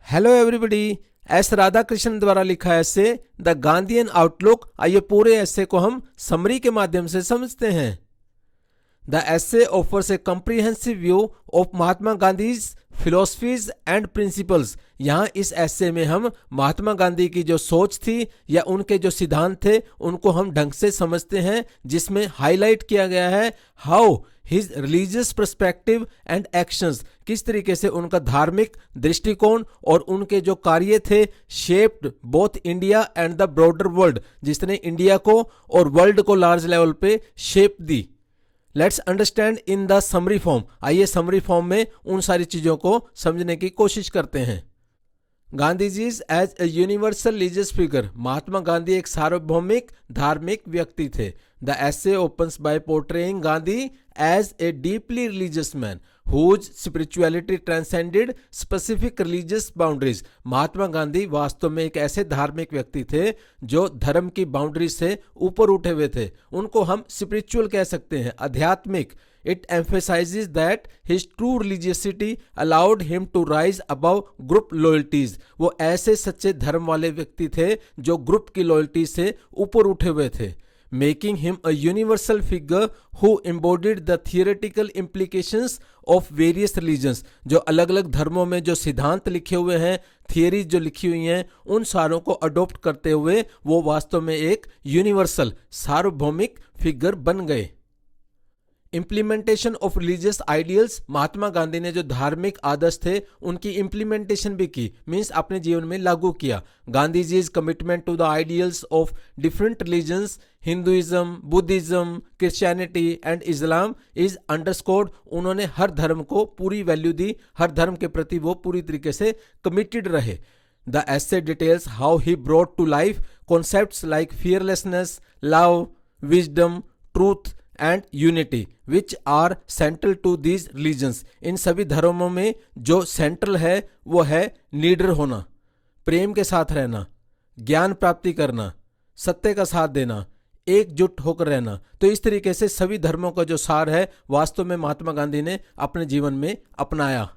Hello everybody. S Radhakrishnan द्वारा लिखा ऐसे द गांधीयन आउटलुक। आइए पूरे ऐसे को हम समरी के माध्यम से समझते हैं। द ऐसे offers A comprehensive view of Mahatma Gandhi's philosophies and principles. यहाँ इस ऐसे में हम महात्मा गांधी की जो सोच थी या उनके जो सिद्धांत थे उनको हम ढंग से समझते हैं, जिसमें हाईलाइट किया गया है how his religious perspective and actions, किस तरीके से उनका धार्मिक दृष्टिकोण और उनके जो कार्य थे shaped both India and the broader world, जिसने इंडिया को और वर्ल्ड को लार्ज लेवल पे shape the. Let's understand in the summary form. आइए समरी फॉर्म में उन सारी चीजों को समझने की कोशिश करते हैं। Gandhi ji as a universal religious figure. Mahatma Gandhi एक सार्वभौमिक धार्मिक व्यक्ति थे। The essay opens by portraying Gandhi as a deeply religious man whose spirituality transcended specific religious boundaries। Mahatma Gandhi वास्तव में एक ऐसे धार्मिक व्यक्ति थे जो धर्म की बाउंड्री से ऊपर उठे हुए थे। उनको हम स्पिरिचुअल कह सकते हैं, आध्यात्मिक। It emphasizes that his true religiosity allowed him to rise above group loyalties। वो ऐसे सच्चे धर्म वाले व्यक्ति थे जो ग्रुप की लॉयल्टी से ऊपर उठे हुए थे। Making him a universal figure who embodied the theoretical implications of various religions। जो अलग अलग धर्मों में जो सिद्धांत लिखे हुए हैं, थियरीज जो लिखी हुई हैं, उन सारों को अडॉप्ट करते हुए वो वास्तव में एक यूनिवर्सल सार्वभौमिक फिगर बन गए। Implementation of religious ideals. Mahatma Gandhi ने जो धार्मिक आदर्श थे उनकी इम्प्लीमेंटेशन भी की, मीन्स अपने जीवन में लागू किया। Gandhi ji is commitment to the ideals of different religions, Hinduism, Buddhism, Christianity and Islam is underscored. उन्होंने हर धर्म को पूरी वैल्यू दी, हर धर्म के प्रति वो पूरी तरीके से कमिटेड रहे। The essay details how he brought to life concepts like fearlessness, love, wisdom, truth and unity which are central to these religions. इन सभी धर्मों में जो सेंट्रल है वो है लीडर होना, प्रेम के साथ रहना, ज्ञान प्राप्ति करना, सत्य का साथ देना, एकजुट होकर रहना। तो इस तरीके से सभी धर्मों का जो सार है वास्तव में महात्मा गांधी ने अपने जीवन में अपनाया।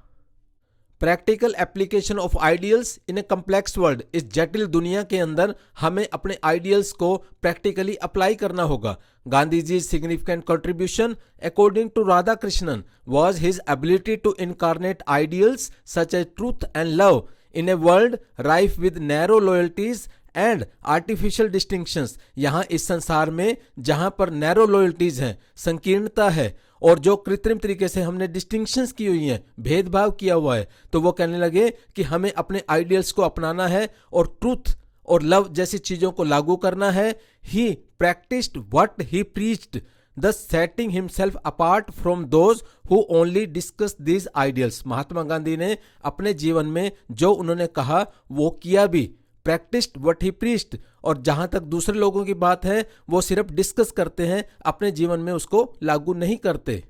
Practical application of ideals in A complex world. इस जटिल दुनिया के अंदर हमें अपने आइडियल्स को प्रैक्टिकली अप्लाई करना होगा। Gandhi ji significant contribution according to Radhakrishnan was his ability to incarnate ideals such as truth and love in a world rife with narrow loyalties and artificial distinctions. यहाँ इस संसार में जहां पर नैरो लॉयल्टीज हैं, संकीर्णता है, और जो कृत्रिम तरीके से हमने डिस्टिंक्शंस की हुई हैं, भेदभाव किया हुआ है, तो वो कहने लगे कि हमें अपने आइडियल्स को अपनाना है और ट्रूथ और लव जैसी चीजों को लागू करना है। He practised what he preached, thus setting himself apart from those who only discuss these ideals। महात्मा गांधी ने अपने जीवन में जो उन्होंने कहा वो किया भी, प्रैक्टिस्ड व्हाट ही प्रीच्ड, और जहां तक दूसरे लोगों की बात है वो सिर्फ डिस्कस करते हैं, अपने जीवन में उसको लागू नहीं करते।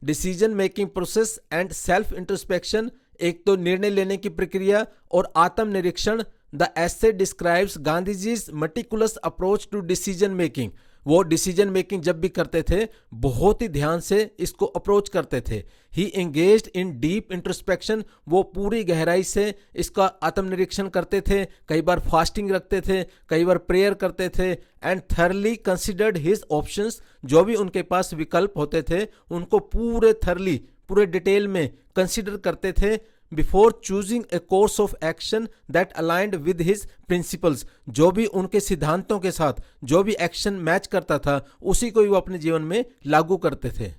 Decision making process and self introspection. एक तो निर्णय लेने की प्रक्रिया और आत्मनिरीक्षण। The essay describes Gandhiji's meticulous approach to decision making. वो डिसीजन मेकिंग जब भी करते थे बहुत ही ध्यान से इसको अप्रोच करते थे। ही एंगेज्ड इन डीप इंट्रोस्पेक्शन। वो पूरी गहराई से इसका आत्मनिरीक्षण करते थे, कई बार फास्टिंग रखते थे, कई बार प्रेयर करते थे। And thoroughly considered his options. जो भी उनके पास विकल्प होते थे उनको पूरे डिटेल में कंसिडर करते थे before choosing a course of action that aligned with his principles. जो भी उनके सिद्धांतों के साथ जो भी एक्शन मैच करता था उसी को ही वो अपने जीवन में लागू करते थे।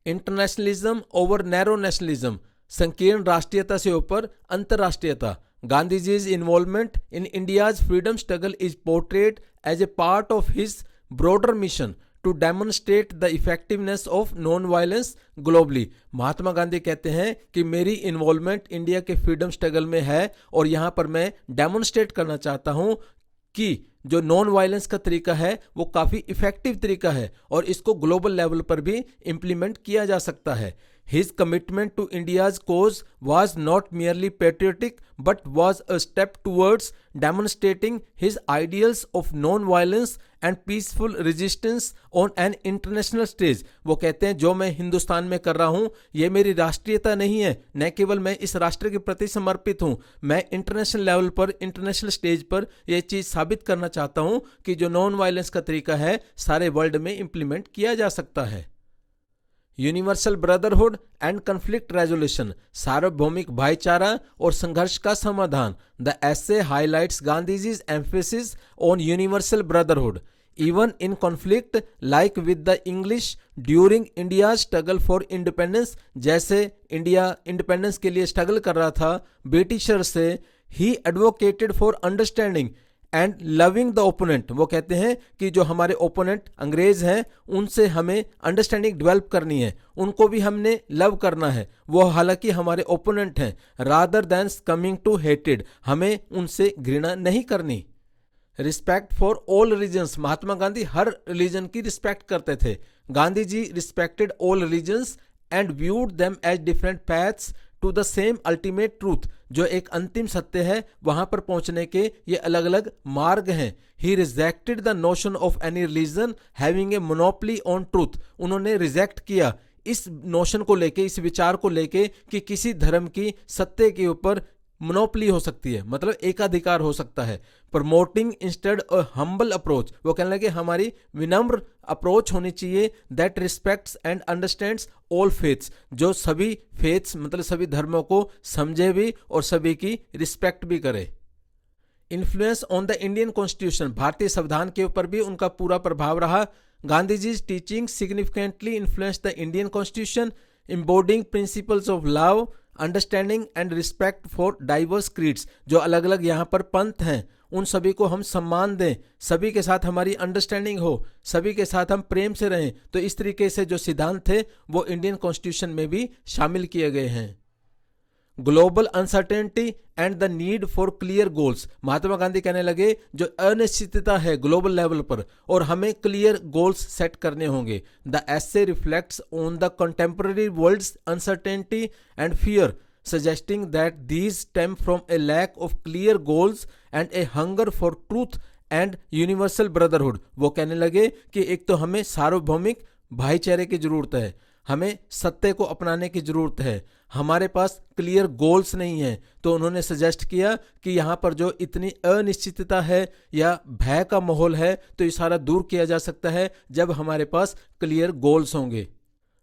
Internationalism over narrow nationalism. संकीर्ण राष्ट्रीयता से ऊपर अंतर्राष्ट्रीयता। Gandhi ji's involvement in India's freedom struggle is portrayed as a part of his broader mission to demonstrate the effectiveness of non violence globally. Mahatma Gandhi कहते हैं कि मेरी इन्वॉल्वमेंट इंडिया के फ्रीडम स्ट्रगल में है और यहाँ पर मैं डेमोन्स्ट्रेट करना चाहता हूँ कि जो नॉन वायलेंस का तरीका है वो काफ़ी इफेक्टिव तरीका है और इसको ग्लोबल लेवल पर भी इम्प्लीमेंट किया जा सकता है। His commitment to India's cause was not merely patriotic but was a step towards demonstrating his ideals of non-violence and peaceful resistance on an international stage. वो कहते हैं जो मैं हिंदुस्तान में कर रहा हूँ ये मेरी राष्ट्रीयता नहीं है, न केवल मैं इस राष्ट्र के प्रति समर्पित हूँ, मैं इंटरनेशनल लेवल पर इंटरनेशनल स्टेज पर यह चीज़ साबित करना चाहता हूँ कि जो नॉन वायलेंस का तरीका है सारे वर्ल्ड में इम्प्लीमेंट किया जा सकता है। Universal brotherhood and conflict resolution, सार्वभौमिक भाईचारा और संघर्ष का समाधान। The essay highlights Gandhiji's emphasis on universal brotherhood even in conflict like with the English during India struggle for independence. जैसे इंडिया इंडिपेंडेंस के लिए स्ट्रगल कर रहा था ब्रिटिशर से, ही advocated for understanding and loving the opponent. वो कहते हैं कि जो हमारे ओपोनेंट अंग्रेज हैं उनसे हमें अंडरस्टैंडिंग डेवलप करनी है, उनको भी हमने लव करना है, वो हालांकि हमारे ओपोनेंट हैं। Rather than coming to hated, हमें उनसे घृणा नहीं करनी। Respect for all religions, Mahatma Gandhi हर रिलीजन की रिस्पेक्ट करते थे। Gandhi ji respected all religions and viewed them as different paths to the same ultimate truth. जो एक अंतिम सत्य है वहां पर पहुंचने के ये अलग अलग मार्ग हैं। He rejected the notion of any religion having a monopoly on truth. उन्होंने रिजेक्ट किया इस नोशन को लेके, इस विचार को लेके कि किसी धर्म की सत्य के ऊपर मोनोपली हो सकती है, मतलब एकाधिकार हो सकता है। Promoting instead a humble approach, वो कहने लगे हमारी विनम्र अप्रोच होनी चाहिए that respects and understands all faiths, जो सभी फेथ्स मतलब सभी धर्मों को समझे भी और सभी की रिस्पेक्ट भी करे। Influence on the Indian constitution, भारतीय संविधान के ऊपर भी उनका पूरा प्रभाव रहा। गांधीजी's teaching significantly influenced the Indian Constitution, embodying principles of love, understanding and respect for diverse creeds. जो अलग अलग यहाँ पर पंथ हैं उन सभी को हम सम्मान दें, सभी के साथ हमारी अंडरस्टैंडिंग हो, सभी के साथ हम प्रेम से रहें। तो इस तरीके से जो सिद्धांत थे वो इंडियन कॉन्स्टिट्यूशन में भी शामिल किए गए हैं। Global uncertainty and the need for clear goals, Mahatma Gandhi कहने लगे जो अनिश्चितता है ग्लोबल लेवल पर और हमें क्लियर गोल्स सेट करने होंगे। The essay reflects on the contemporary world's uncertainty and fear, suggesting that these stem from a lack of clear goals and a hunger for truth and universal brotherhood। वो कहने लगे कि एक तो हमें सार्वभौमिक भाईचारे की जरूरत है, हमें सत्य को अपनाने की जरूरत है, हमारे पास क्लियर गोल्स नहीं है। तो उन्होंने सजेस्ट किया कि यहाँ पर जो इतनी अनिश्चितता है या भय का माहौल है तो ये सारा दूर किया जा सकता है जब हमारे पास क्लियर गोल्स होंगे।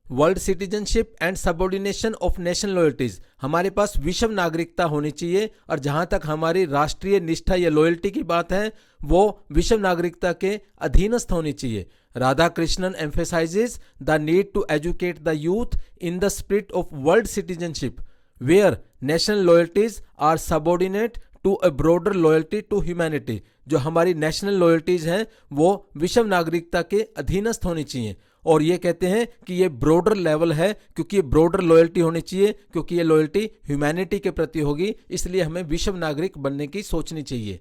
World citizenship and subordination of national loyalties, हमारे पास विश्व नागरिकता होनी चाहिए और जहां तक हमारी राष्ट्रीय निष्ठा या लॉयल्टी की बात है वो विश्व नागरिकता के अधीनस्थ होनी चाहिए। Radha Krishnan emphasises the need to educate the youth in the spirit of world citizenship where national loyalties are subordinate to a broader loyalty to humanity. जो हमारी नेशनल लॉयल्टीज हैं वो विश्व नागरिकता के अधीनस्थ होनी चाहिए और ये कहते हैं कि ये ब्रॉडर लेवल है क्योंकि ये ब्रॉडर लॉयल्टी होनी चाहिए, क्योंकि ये लॉयल्टी ह्यूमैनिटी के प्रति होगी, इसलिए हमें विश्व नागरिक बनने की सोचनी चाहिए।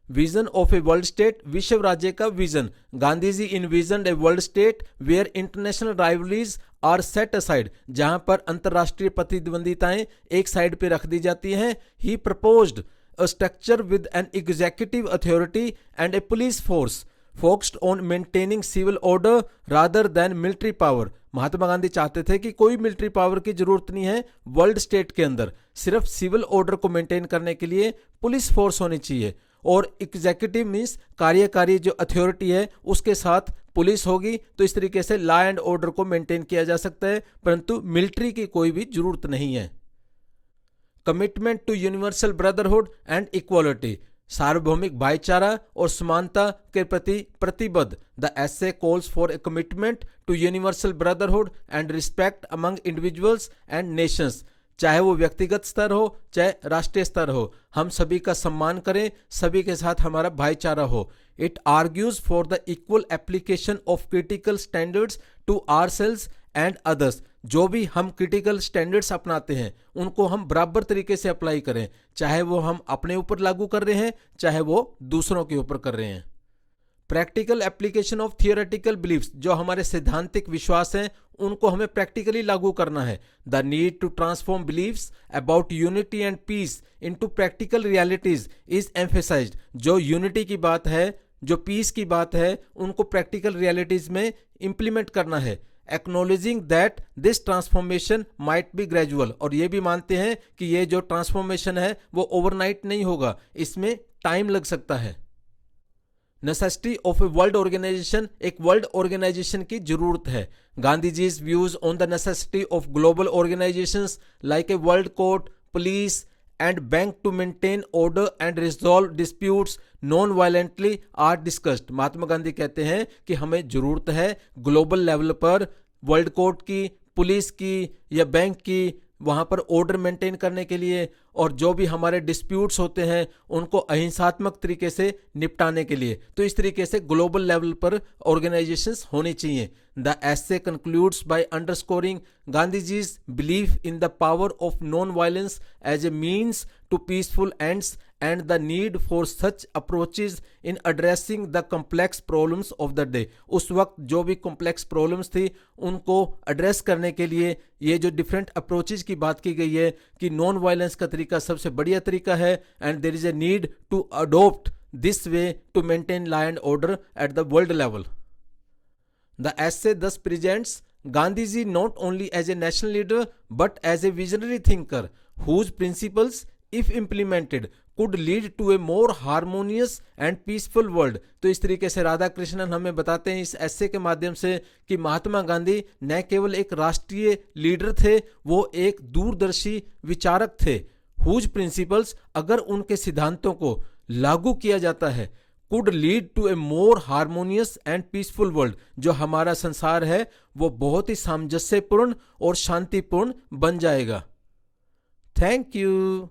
Vision of a world state, विश्व राज्य का vision. Gandhi ji envisioned a world state where international rivalries are set aside, जहां पर अंतरराष्ट्रीय प्रतिद्वंदिताएं एक साइड पे रख दी जाती हैं। He proposed a structure with an executive authority and a police force focused on maintaining civil order rather than military power. Mahatma Gandhi चाहते थे कि कोई मिलिट्री पावर की जरूरत नहीं है वर्ल्ड स्टेट के अंदर, सिर्फ सिविल ऑर्डर को मेंटेन करने के लिए पुलिस फोर्स होनी चाहिए और एग्जीक्यूटिव मींस कार्यकारी जो अथॉरिटी है उसके साथ पुलिस होगी, तो इस तरीके से लॉ एंड ऑर्डर को मेंटेन किया जा सकता है, परंतु मिलिट्री की कोई भी जरूरत नहीं है। Commitment to universal brotherhood and equality, सार्वभौमिक भाईचारा और समानता के प्रति प्रतिबद्ध। The essay calls for a commitment to universal brotherhood and respect among individuals and nations, चाहे वो व्यक्तिगत स्तर हो चाहे राष्ट्रीय स्तर हो, हम सभी का सम्मान करें, सभी के साथ हमारा भाईचारा हो। It argues for the equal application of critical standards to ourselves and others, जो भी हम क्रिटिकल स्टैंडर्ड्स अपनाते हैं उनको हम बराबर तरीके से अप्लाई करें, चाहे वो हम अपने ऊपर लागू कर रहे हैं चाहे वो दूसरों के ऊपर कर रहे हैं। Practical application of theoretical beliefs, जो हमारे सैद्धांतिक विश्वास हैं उनको हमें प्रैक्टिकली लागू करना है। The need to transform beliefs about unity and peace into practical realities is emphasized. जो यूनिटी की बात है, जो पीस की बात है, उनको प्रैक्टिकल रियलिटीज में इंप्लीमेंट करना है। Acknowledging that this transformation might be gradual, और ये भी मानते हैं कि ये जो ट्रांसफॉर्मेशन है वो ओवरनाइट नहीं होगा, इसमें टाइम लग सकता है। Necessity of a world organisation, एक वर्ल्ड ऑर्गेनाइजेशन की जरूरत है। Gandhi ji's views on the necessity of global organisations like a world court, police and bank to maintain order and resolve disputes non violently are discussed. Mahatma Gandhi कहते हैं कि हमें जरूरत है ग्लोबल लेवल पर वर्ल्ड कोर्ट की, पुलिस की या बैंक की, वहां पर ऑर्डर मेंटेन करने के लिए, और जो भी हमारे डिस्प्यूट्स होते हैं उनको अहिंसात्मक तरीके से निपटाने के लिए। तो इस तरीके से ग्लोबल लेवल पर ऑर्गेनाइजेशंस होनी चाहिए। The essay concludes by underscoring Gandhiji's belief in the power of non violence as a means to peaceful ends and the need for such approaches in addressing the complex problems of the day। उस वक्त जो भी complex problems थी उनको address करने के लिए ये जो different approaches की बात की गई है कि non violence का तरीका सबसे बढ़िया तरीका है, and there is a need to adopt this way to maintain law and order at the world level। The essay thus presents Gandhiji not only as a national leader but as a visionary thinker whose principles if implemented could lead to a more harmonious and peaceful world। तो इस तरीके से राधा कृष्णन हमें बताते हैं इस ऐसे के माध्यम से कि महात्मा गांधी न केवल एक राष्ट्रीय लीडर थे, वो एक दूरदर्शी विचारक थे। whose principles, अगर उनके सिद्धांतों को लागू किया जाता है, could lead to a more harmonious and peaceful world, जो हमारा संसार है वो बहुत ही सामंजस्यपूर्ण और शांतिपूर्ण बन जाएगा। Thank you.